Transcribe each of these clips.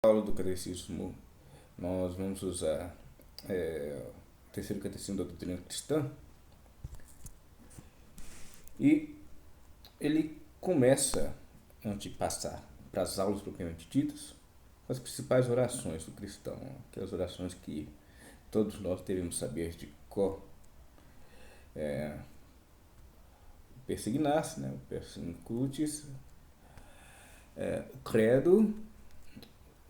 Aula do catecismo, nós vamos usar o terceiro catecismo da doutrina cristã, e ele começa, antes de passar para as aulas propriamente ditas, com as principais orações do cristão, aquelas orações que todos nós devemos saber de cor. O persignar-se, o persignutis, o credo,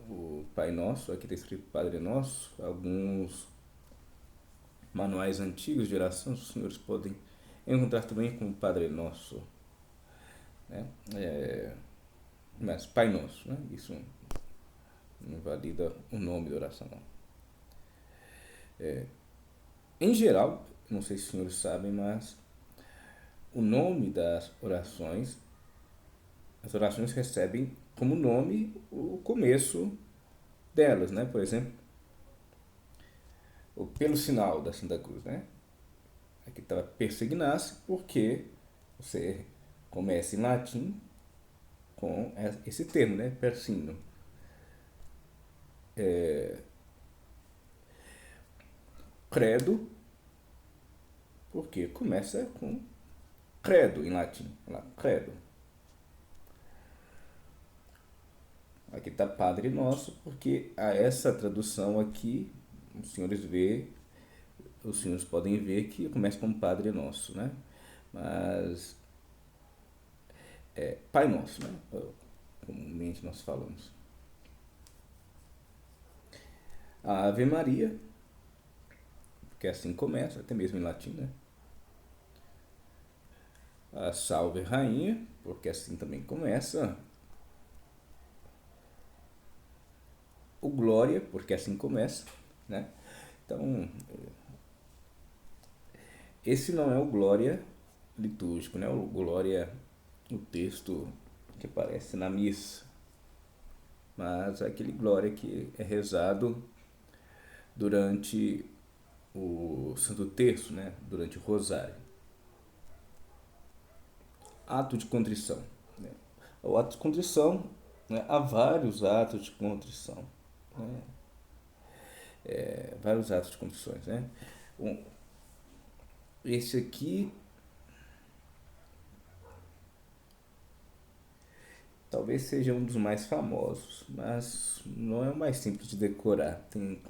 o Pai Nosso, aqui está escrito Padre Nosso, alguns manuais antigos de oração, os senhores podem encontrar também com o Padre Nosso, né? Mas Pai Nosso, né? Isso não valida o nome da oração, não. Em geral, não sei se os senhores sabem, mas o nome das orações, as orações recebem como nome o começo delas, né? Por exemplo, pelo sinal da Santa Cruz, né? Aqui estava persignar-se porque você começa em latim com esse termo, né? Persino. Credo, porque começa com credo em latim. Credo. Aqui está Padre Nosso, porque a essa tradução aqui, os senhores podem ver que começa com Padre Nosso, né? Mas Pai Nosso, né? Comumente nós falamos. A Ave Maria, porque assim começa, até mesmo em latim, né? A Salve Rainha, porque assim também começa. O Glória, porque assim começa, né? Então, esse não é o Glória litúrgico, né? O Glória, o texto que aparece na missa, mas aquele Glória que é rezado durante o Santo Terço, né? Durante o Rosário. Ato de contrição, né? O ato de contrição, né? Há vários atos de contrição, né? Vários atos de contrições, né? Esse aqui talvez seja um dos mais famosos, mas não é o mais simples de decorar. Tem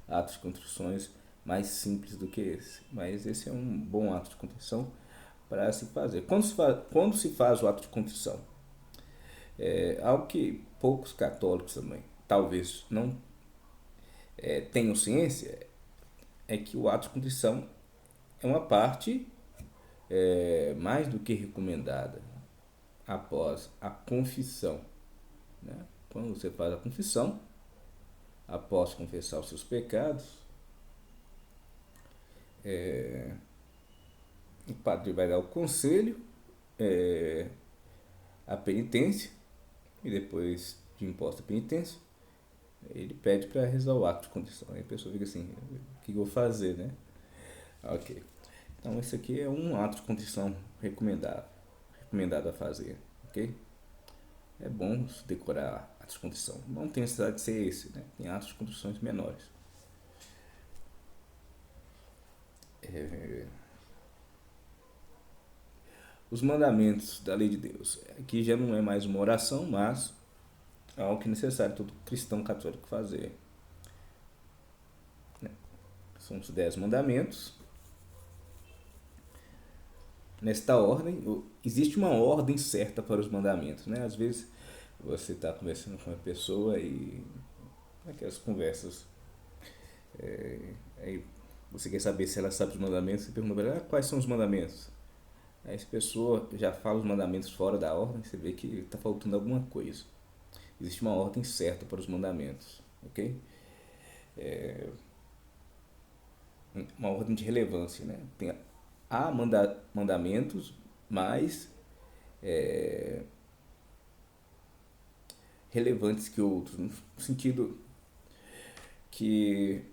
atos de contrições mais simples do que esse, mas esse é um bom ato de contrição para se fazer. Quando se faz o ato de contrição? Algo que poucos católicos também talvez não tenham ciência é que o ato de contrição é uma parte mais do que recomendada após a confissão, né? Quando você faz a confissão, após confessar os seus pecados, o padre vai dar o conselho, a penitência, e depois de imposta a penitência, ele pede para rezar o ato de contrição. Aí a pessoa fica assim, o que eu vou fazer, né? Ok. Então esse aqui é um ato de contrição recomendado a fazer, ok? É bom decorar atos de contrição. Não tem necessidade de ser esse, né? Tem atos de contrições menores. Os mandamentos da lei de Deus. Aqui já não é mais uma oração, mas é algo que é necessário todo cristão católico fazer. São os 10 mandamentos. Nesta ordem, existe uma ordem certa para os mandamentos, né? Às vezes você está conversando com uma pessoa e aquelas conversas, aí você quer saber se ela sabe os mandamentos, você pergunta para ela, quais são os mandamentos? Aí essa pessoa já fala os mandamentos fora da ordem, você vê que está faltando alguma coisa. Existe uma ordem certa para os mandamentos, ok? Uma ordem de relevância, né? Há mandamentos mais relevantes que outros, no sentido que,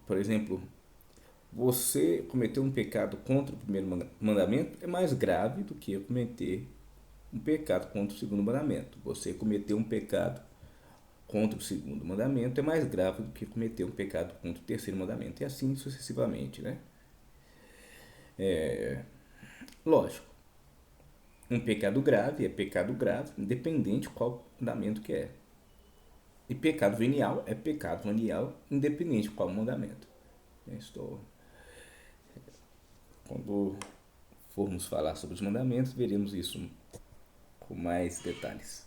por exemplo, você cometer um pecado contra o primeiro mandamento é mais grave do que cometer um pecado contra o segundo mandamento. Você cometeu um pecado contra o segundo mandamento é mais grave do que cometer um pecado contra o terceiro mandamento, e assim sucessivamente, né? Lógico, um pecado grave, independente de qual mandamento que é. E pecado venial, independente de qual mandamento. Quando formos falar sobre os mandamentos, veremos isso com mais detalhes.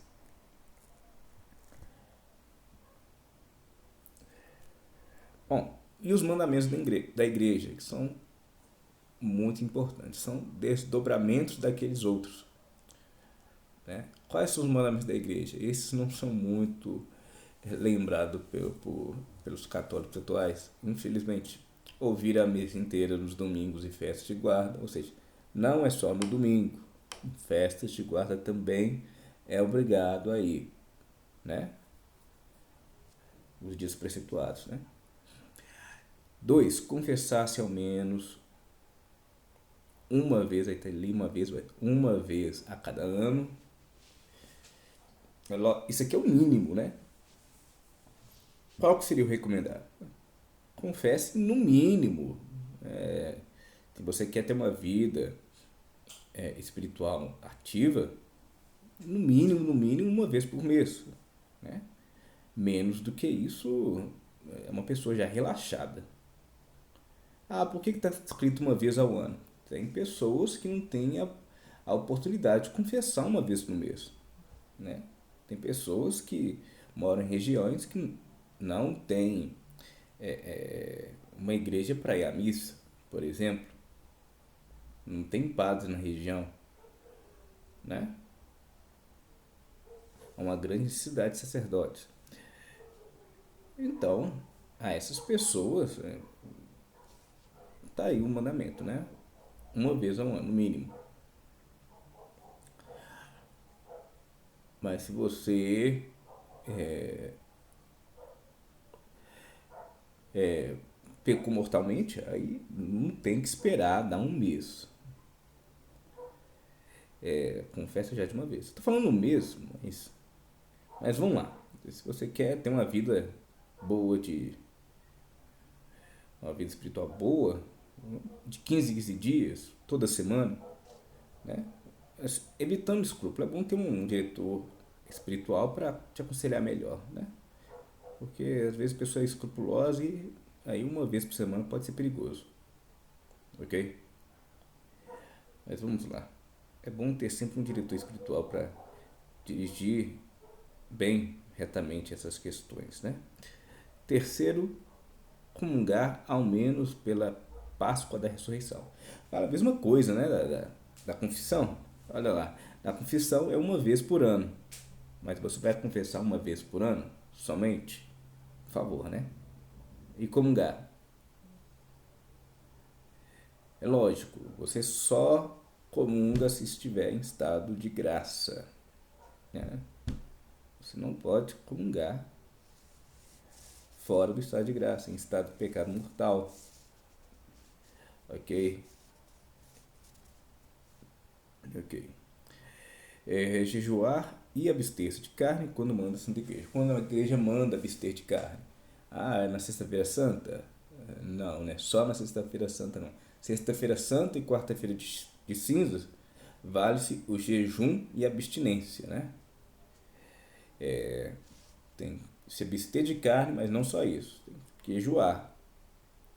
Bom, e os mandamentos da igreja, que são muito importantes, são desdobramentos daqueles outros. Né? Quais são os mandamentos da igreja? Esses não são muito lembrados pelos católicos atuais, infelizmente. Ouvir a missa inteira nos domingos e festas de guarda, ou seja, não é só no domingo, festas de guarda também é obrigado a ir, né? Os dias preceptuados, né? 2. Confessar-se ao menos uma vez, aí tá ali uma vez a cada ano. Isso aqui é o mínimo, né? Qual que seria o recomendado? Confesse no mínimo. Se você quer ter uma vida espiritual ativa, no mínimo uma vez por mês, né? Menos do que isso é uma pessoa já relaxada. Ah, por que está escrito uma vez ao ano? Tem pessoas que não têm a oportunidade de confessar uma vez por mês, né? Tem pessoas que moram em regiões que não têm uma igreja para ir à missa, por exemplo. Não tem padres na região, né? É uma grande necessidade de sacerdotes. Então, a essas pessoas, tá aí o mandamento, né? Uma vez ao ano, no mínimo. Mas se você pecou mortalmente, aí não tem que esperar dar um mês. Confessa já de uma vez. Estou falando mesmo, mas vamos lá. Se você quer ter uma vida boa, uma vida espiritual boa, de 15 em 15 dias, toda semana, né? Evitando escrúpulo. É bom ter um diretor espiritual para te aconselhar melhor, né? Porque às vezes a pessoa é escrupulosa e aí uma vez por semana pode ser perigoso. Ok? Mas vamos lá. É bom ter sempre um diretor espiritual para dirigir bem retamente essas questões, né? Terceiro, comungar ao menos pela Páscoa da Ressurreição. Fala a mesma coisa, né? Da confissão. Olha lá, a confissão é uma vez por ano. Mas você vai confessar uma vez por ano somente? Por favor, né? E comungar. É lógico, você só comunga se estiver em estado de graça, né? Você não pode comungar fora do estado de graça, em estado de pecado mortal. Ok? Ok. Jejuar e abster-se de carne quando manda a Santa Igreja. Quando a igreja manda abster de carne. Ah, é na Sexta-feira Santa? Não, né? Só na Sexta-feira Santa não. Sexta-feira Santa e Quarta-feira de Cinzas vale-se o jejum e abstinência, né? Tem que se abster de carne, mas não só isso. Tem que jejuar,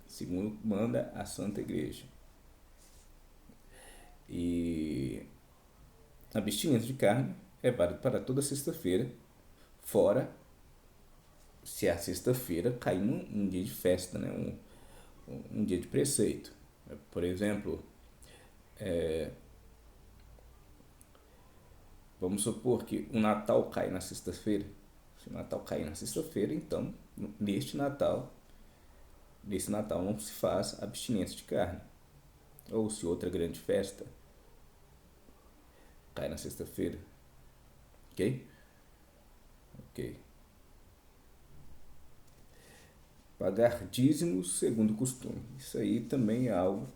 segundo manda a Santa Igreja. E a abstinência de carne é válido para toda sexta-feira, fora se a sexta-feira cair um dia de festa, né? Um dia de preceito. Por exemplo, vamos supor que o Natal cai na sexta-feira. Se o Natal cair na sexta-feira, então nesse Natal não se faz abstinência de carne. Ou se outra grande festa cai na sexta-feira. Ok? Ok. Pagar dízimos segundo o costume. Isso aí também é algo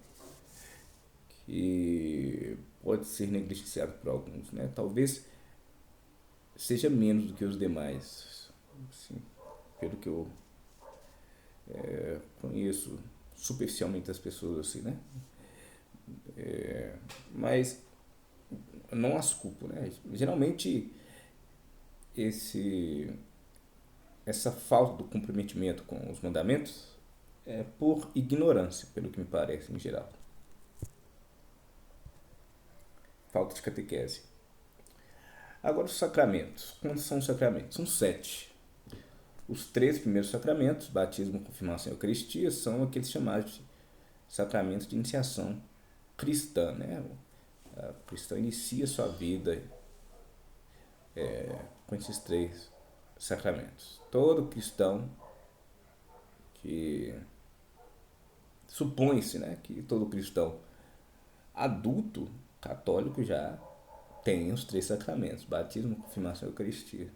que pode ser negligenciado por alguns, né? Talvez seja menos do que os demais, assim, pelo que eu conheço superficialmente as pessoas assim, né? Mas não as culpo, né? Geralmente esse essa falta do comprometimento com os mandamentos é por ignorância, pelo que me parece em geral. Falta de catequese. Agora os sacramentos. Quantos são os sacramentos? São 7. Os 3 primeiros sacramentos, batismo, confirmação e eucaristia, são aqueles chamados de sacramentos de iniciação cristã, né? A cristã inicia sua vida com esses 3 sacramentos. Todo cristão que supõe-se, né, que todo cristão adulto católico já tem os 3 sacramentos: batismo, confirmação e eucaristia.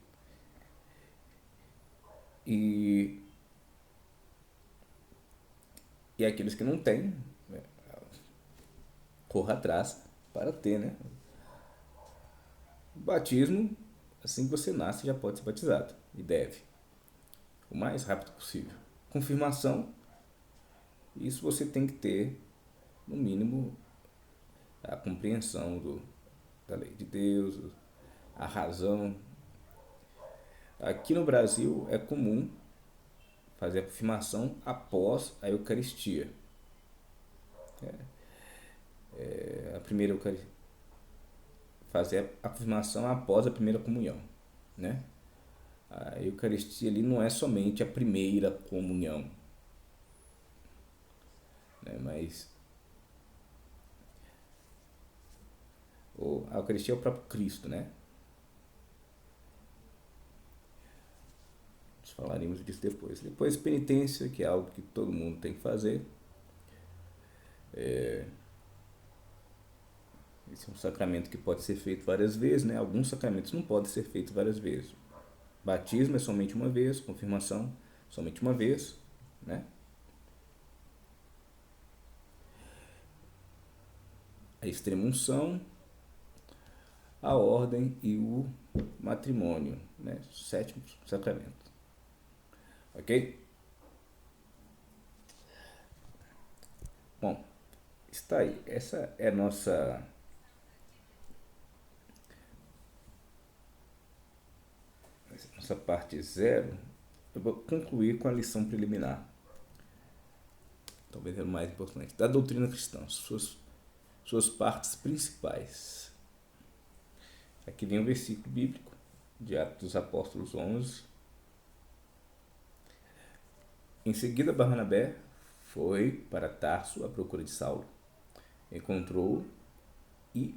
E, e aqueles que não têm, né, corra atrás para ter, né? O batismo, assim que você nasce, já pode ser batizado. E deve. O mais rápido possível. Confirmação, isso você tem que ter, no mínimo, a compreensão da lei de Deus, a razão. Aqui no Brasil é comum fazer a confirmação após a Eucaristia. A primeira Eucaristia, fazer a confirmação após a primeira comunhão, né? A Eucaristia ali não é somente a primeira comunhão, né? Mas a Eucaristia é o próprio Cristo, né? Nós falaremos disso depois. Depois, penitência, que é algo que todo mundo tem que fazer. Esse é um sacramento que pode ser feito várias vezes, né? Alguns sacramentos não podem ser feitos várias vezes. Batismo é somente uma vez, confirmação somente uma vez, né? A extrema-unção, a ordem e o matrimônio, né? 7º sacramento. Ok? Bom, está aí. Essa é a nossa parte 0. Eu vou concluir com a lição preliminar. Talvez é o mais importante. Da doutrina cristã. Suas partes principais. Aqui vem um versículo bíblico de Atos dos Apóstolos 11. Em seguida, Barnabé foi para Tarso à procura de Saulo. Encontrou-o e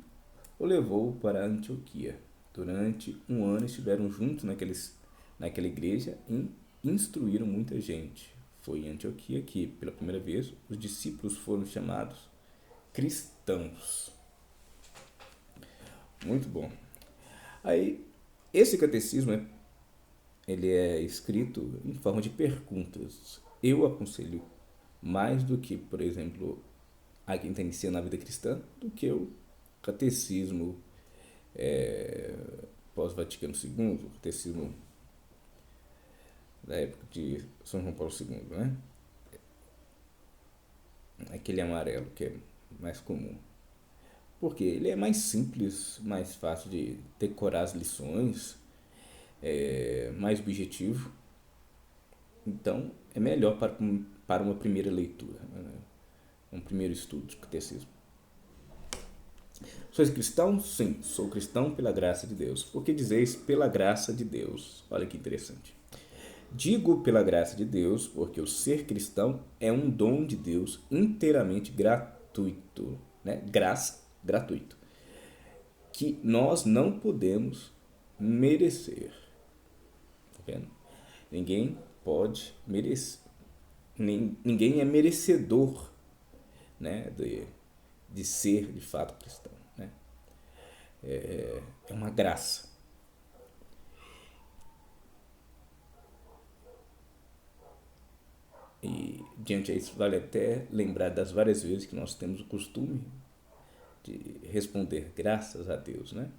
o levou para Antioquia. Durante um ano estiveram juntos naquela igreja e instruíram muita gente. Foi em Antioquia que, pela primeira vez, os discípulos foram chamados cristãos. Muito bom. Aí, esse catecismo ele é escrito em forma de perguntas. Eu aconselho mais do que, por exemplo, a quem está iniciando a vida cristã, do que o catecismo pós-Vaticano II, o catecismo da época de São João Paulo II, né? Aquele amarelo que é mais comum. Porque ele é mais simples, mais fácil de decorar as lições, mais objetivo. Então, é melhor para uma primeira leitura, né? Um primeiro estudo de catecismo. Sois cristão? Sim, sou cristão pela graça de Deus. Por que dizeis pela graça de Deus? Olha que interessante. Digo pela graça de Deus, porque o ser cristão é um dom de Deus inteiramente gratuito, né? Graça, gratuito, que nós não podemos merecer. Tá vendo? Ninguém pode merecer, ninguém é merecedor, né, de ser de fato cristão, né? É uma graça. E diante disso, vale até lembrar das várias vezes que nós temos o costume de responder graças a Deus, né?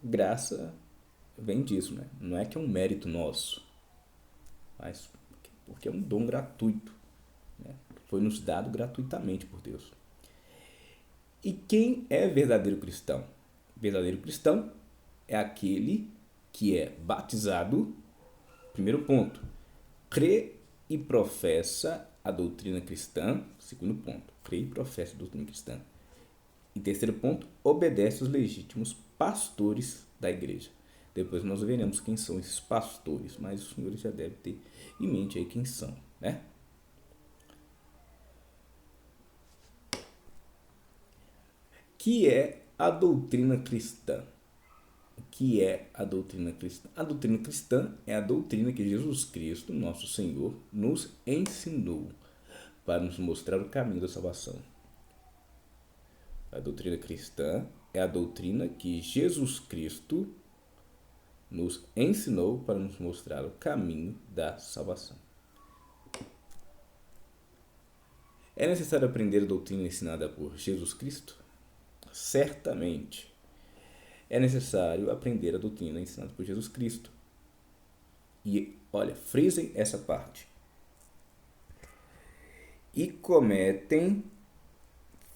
Graça vem disso, né? Não é que é um mérito nosso, mas porque é um dom gratuito, né? Foi nos dado gratuitamente por Deus. E quem é verdadeiro cristão? Verdadeiro cristão é aquele que é batizado, primeiro ponto, crê e professa a doutrina cristã, segundo ponto, crê e professa a doutrina cristã. E terceiro ponto, obedece os legítimos pastores da igreja. Depois nós veremos quem são esses pastores, mas os senhores já devem ter em mente aí quem são, né? Que é a doutrina cristã? O que é a doutrina cristã? A doutrina cristã é a doutrina que Jesus Cristo, nosso Senhor, nos ensinou para nos mostrar o caminho da salvação. A doutrina cristã é a doutrina que Jesus Cristo nos ensinou para nos mostrar o caminho da salvação. É necessário aprender a doutrina ensinada por Jesus Cristo? Certamente. É necessário aprender a doutrina ensinada por Jesus Cristo. E, olha, frisem essa parte. E cometem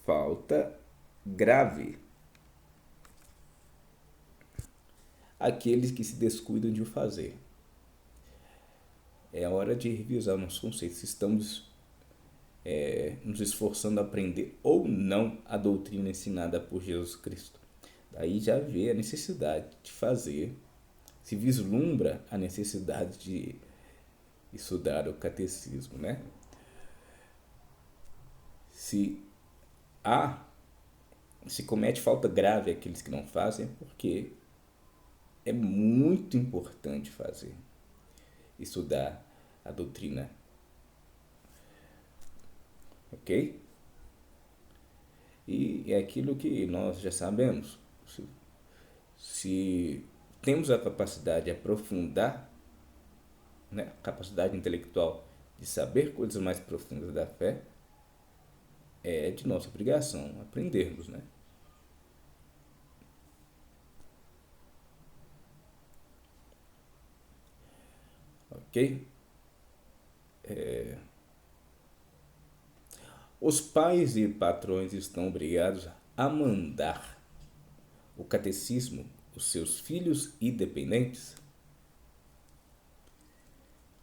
falta grave aqueles que se descuidam de o fazer. É hora de revisar nossos conceitos. Se estamos nos esforçando a aprender ou não a doutrina ensinada por Jesus Cristo. Daí já vê a necessidade de fazer, se vislumbra a necessidade de estudar o catecismo, né? Se há, se comete falta grave aqueles que não fazem, é porque é muito importante fazer, estudar a doutrina, ok? E é aquilo que nós já sabemos. Se temos a capacidade de aprofundar, né, a capacidade intelectual de saber coisas mais profundas da fé, é de nossa obrigação aprendermos, né? Ok? Os pais e patrões estão obrigados a mandar o catecismo os seus filhos e dependentes?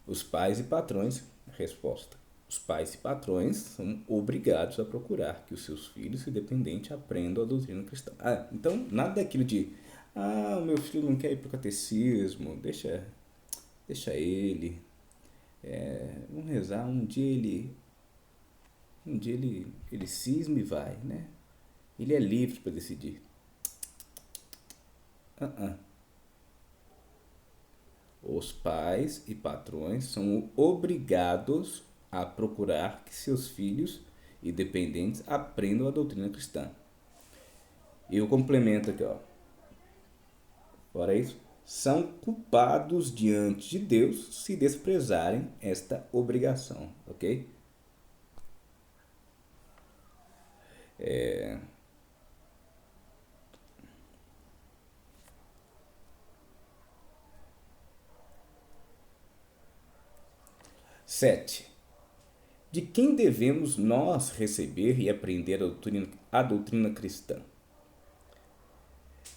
Os pais e patrões, resposta. Os pais e patrões são obrigados a procurar que os seus filhos e dependentes aprendam a doutrina cristã. Ah, então nada daquilo de o meu filho não quer ir para o catecismo, deixa ele, vamos rezar, um dia ele cisma e vai, né? Ele é livre para decidir. Uh-uh. Os pais e patrões são obrigados a procurar que seus filhos e dependentes aprendam a doutrina cristã. E eu complemento aqui, ó. Fora isso, são culpados diante de Deus se desprezarem esta obrigação, ok? 7. De quem devemos nós receber e aprender a doutrina cristã?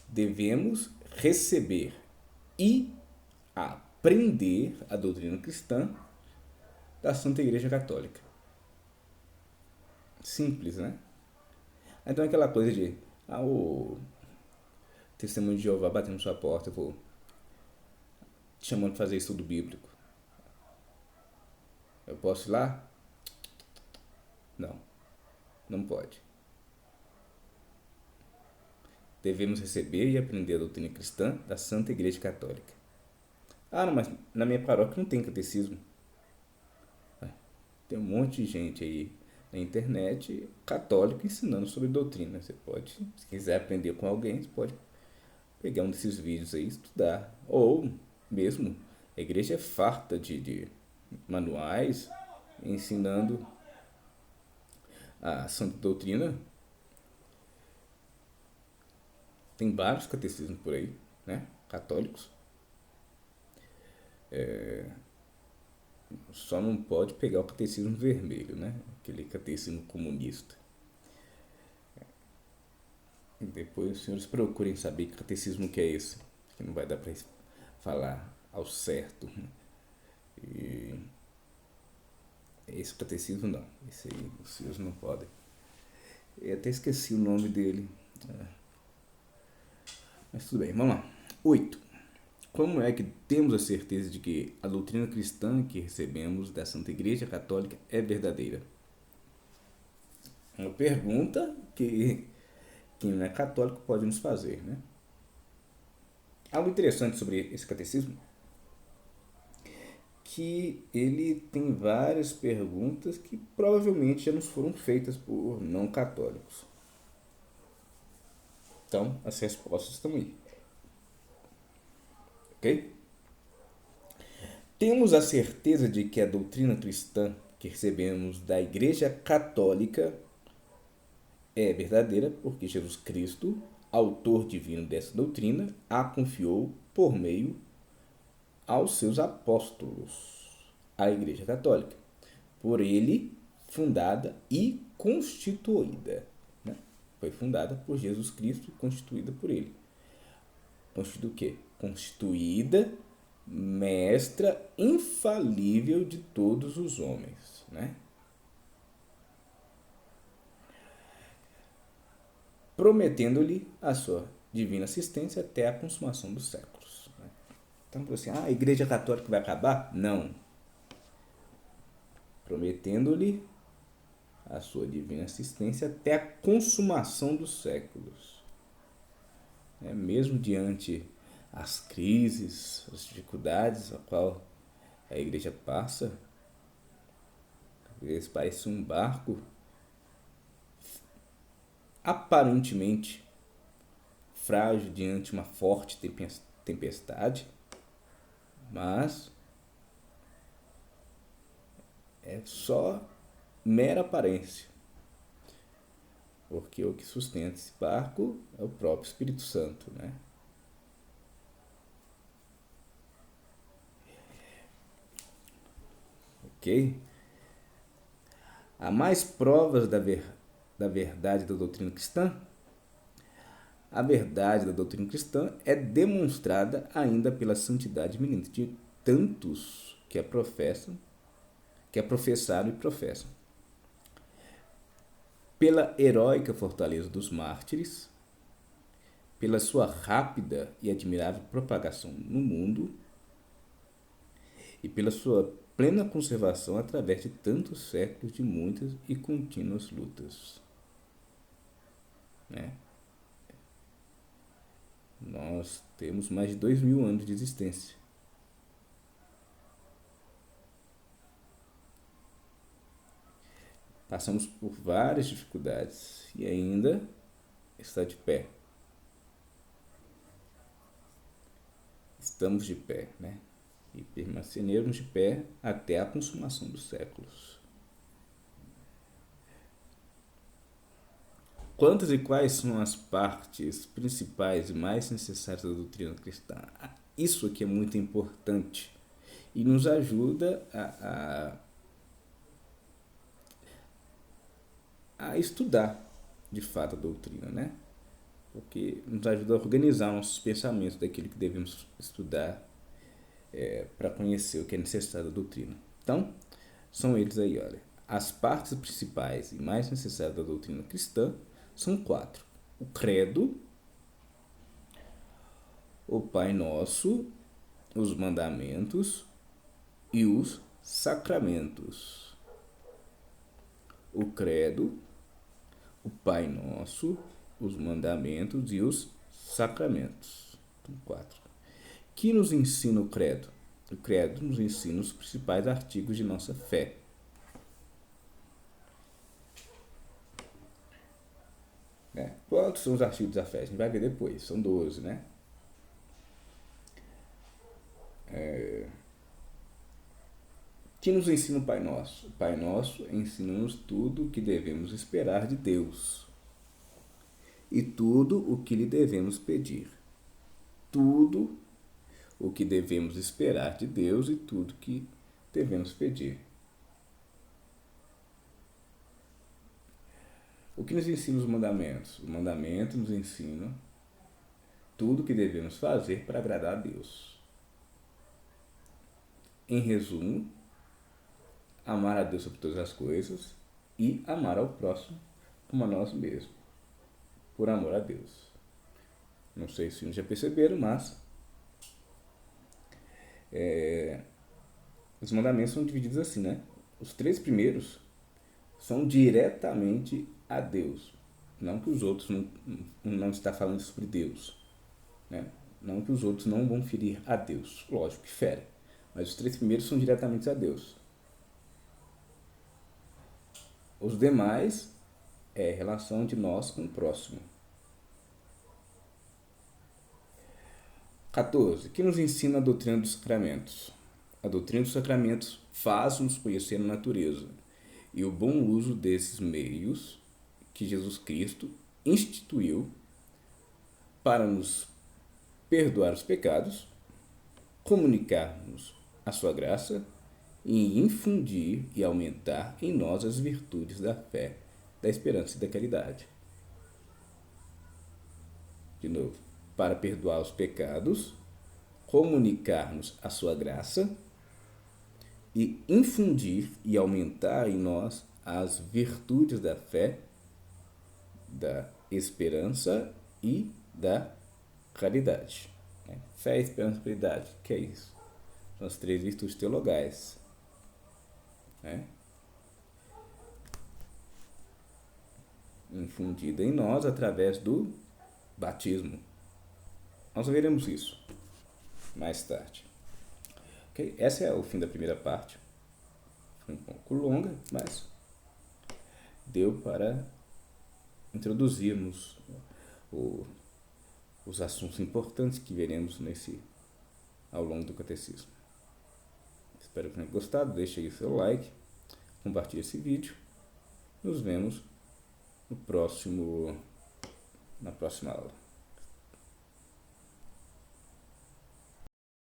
Devemos receber e aprender a doutrina cristã da Santa Igreja Católica. Simples, né? Então aquela coisa de o testemunho de Jeová batendo na sua porta, eu vou te chamando para fazer estudo bíblico. Eu posso ir lá? Não, não pode. Devemos receber e aprender a doutrina cristã da Santa Igreja Católica. Não, mas na minha paróquia não tem catecismo. Tem um monte de gente aí na internet católico ensinando sobre doutrina. Você pode, se quiser aprender com alguém, você pode pegar um desses vídeos aí e estudar. Ou mesmo, a igreja é farta de manuais ensinando a santa doutrina. Tem vários catecismos por aí, né? Católicos. Só não pode pegar o catecismo vermelho, né? Aquele catecismo comunista. E depois os senhores procurem saber que catecismo que é esse, que não vai dar para falar ao certo. E esse catecismo não, esse aí os senhores não podem. Eu até esqueci o nome dele. Mas tudo bem, vamos lá. 8. Como é que temos a certeza de que a doutrina cristã que recebemos da Santa Igreja Católica é verdadeira? Uma pergunta que quem não é católico pode nos fazer, né? Algo interessante sobre esse catecismo, que ele tem várias perguntas que provavelmente já nos foram feitas por não católicos. Então, as respostas estão aí. Ok? Temos a certeza de que a doutrina cristã que recebemos da Igreja Católica é verdadeira porque Jesus Cristo, autor divino dessa doutrina, a confiou por meio aos seus apóstolos, à Igreja Católica, por ele fundada e constituída. Né? Foi fundada por Jesus Cristo e constituída por ele. Constituída o quê? Constituída mestra infalível de todos os homens, né? Prometendo-lhe a sua divina assistência até a consumação dos séculos. Né? Então, assim, a Igreja Católica vai acabar? Não. Prometendo-lhe a sua divina assistência até a consumação dos séculos. Mesmo diante as crises, as dificuldades a qual a igreja passa, às vezes parece um barco aparentemente frágil diante de uma forte tempestade, mas é só mera aparência, porque o que sustenta esse barco é o próprio Espírito Santo, né? Ok? Há mais provas da verdade da doutrina cristã? A verdade da doutrina cristã é demonstrada ainda pela santidade militante de tantos que a professam, que a professaram e professam. Pela heróica fortaleza dos mártires, pela sua rápida e admirável propagação no mundo e pela sua plena conservação através de tantos séculos de muitas e contínuas lutas. Né? Nós temos mais de 2000 anos de existência. Passamos por várias dificuldades e ainda está de pé. Estamos de pé, né? E permaneceremos de pé até a consumação dos séculos. Quantas e quais são as partes principais e mais necessárias da doutrina cristã? Isso aqui é muito importante e nos ajuda a estudar de fato a doutrina, né? Porque nos ajuda a organizar nossos pensamentos daquilo que devemos estudar para conhecer o que é necessário da doutrina. Então, são eles aí, olha. As partes principais e mais necessárias da doutrina cristã são 4. O credo, o Pai Nosso, os mandamentos e os sacramentos. O credo, o Pai Nosso, os mandamentos e os sacramentos. Então, 4. Que nos ensina o credo? O credo nos ensina os principais artigos de nossa fé. Quantos são os artigos da fé? A gente vai ver depois. São 12, né? Que nos ensina o Pai Nosso? O Pai Nosso ensina-nos tudo o que devemos esperar de Deus e tudo o que lhe devemos pedir. Tudo o que devemos esperar de Deus e tudo que devemos pedir. O que nos ensina os mandamentos? O mandamento nos ensina tudo o que devemos fazer para agradar a Deus. Em resumo, amar a Deus sobre todas as coisas e amar ao próximo como a nós mesmos, por amor a Deus. Não sei se já perceberam, mas os mandamentos são divididos assim, né? Os 3 primeiros são diretamente a Deus. Não que os outros não está falando sobre Deus, né? Não que os outros não vão ferir a Deus. Lógico que ferem. Mas os 3 primeiros são diretamente a Deus. Os demais é a relação de nós com o próximo. 14. Que nos ensina a doutrina dos sacramentos? A doutrina dos sacramentos faz-nos conhecer a natureza e o bom uso desses meios que Jesus Cristo instituiu para nos perdoar os pecados, comunicar-nos a sua graça e infundir e aumentar em nós as virtudes da fé, da esperança e da caridade. De novo, para perdoar os pecados, comunicar-nos a sua graça e infundir e aumentar em nós as virtudes da fé, da esperança e da caridade. Fé, esperança e caridade, que é isso? São as 3 virtudes teologais. Infundida em nós através do batismo. Nós veremos isso mais tarde. Okay? Esse é o fim da primeira parte. Foi um pouco longa, mas deu para introduzirmos os assuntos importantes que veremos ao longo do catecismo. Espero que tenham gostado. Deixe aí seu like, compartilhe esse vídeo. Nos vemos na próxima aula.